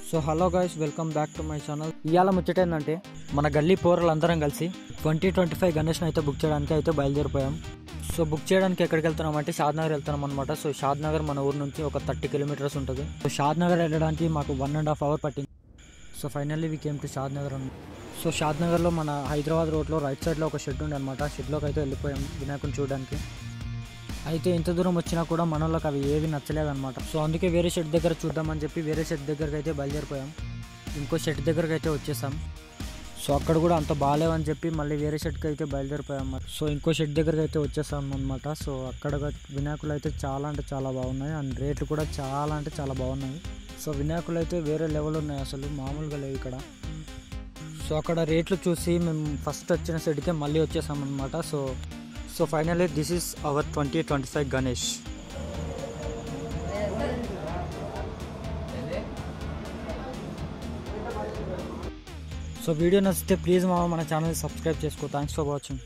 So hello guys, welcome back to my channel. ఇవాళ ముచ్చట ఏంటంటే మన గల్లీ పోరలు అందరం కలిసి 2025 గణేష్ని అయితే బుక్ చేయడానికి అయితే బయలుదేరిపోయాం. సో బుక్ చేయడానికి ఎక్కడికి వెళ్తున్నాం అంటే షాద్నగర్ వెళ్తున్నాం అనమాట. సో షాద్నగర్ మన ఊరు నుంచి ఒక 30 కిలోమీటర్స్ ఉంటుంది. సో షాద్నగర్ వెళ్ళడానికి మాకు 1.5 hours పట్టింది. So finally we came to Shadnagar అన్నమాట. సో షాద్నగర్లో మన హైదరాబాద్ రోడ్లో రైట్ సైడ్లో ఒక షెడ్ ఉంది అనమాట. ఆ షెడ్లోకి అయితే వెళ్ళిపోయాం వినాయకుని చూడడానికి. అయితే ఇంత దూరం వచ్చినా కూడా మన వాళ్ళకి అవి ఏవి నచ్చలేదన్నమాట. సో అందుకే వేరే షెడ్ దగ్గర చూద్దామని చెప్పి వేరే షెడ్ దగ్గరికి అయితే బయలుదేరిపోయాం. ఇంకో షెడ్ దగ్గరికి అయితే వచ్చేసాం. సో అక్కడ కూడా అంత బాగాలేవని చెప్పి మళ్ళీ వేరే షెడ్కి అయితే బయలుదేరిపోయాం అన్నమాట. సో ఇంకో షెడ్ దగ్గరికి అయితే వచ్చేసాం అనమాట. సో అక్కడ వినాయకులు అయితే చాలా అంటే చాలా బాగున్నాయి అండ్ రేట్లు కూడా చాలా అంటే చాలా బాగున్నాయి. సో వినాయకులు అయితే వేరే లెవెల్ ఉన్నాయి, అసలు మామూలుగా లేవు ఇక్కడ. సో అక్కడ రేట్లు చూసి మేము ఫస్ట్ వచ్చిన షెడ్కే మళ్ళీ వచ్చేసాం అనమాట. So finally this is our 2025 Ganesh. So video నచ్చితే ప్లీజ్ మన ఛానల్ సబ్స్క్రైబ్ చేసుకో. Thanks for watching.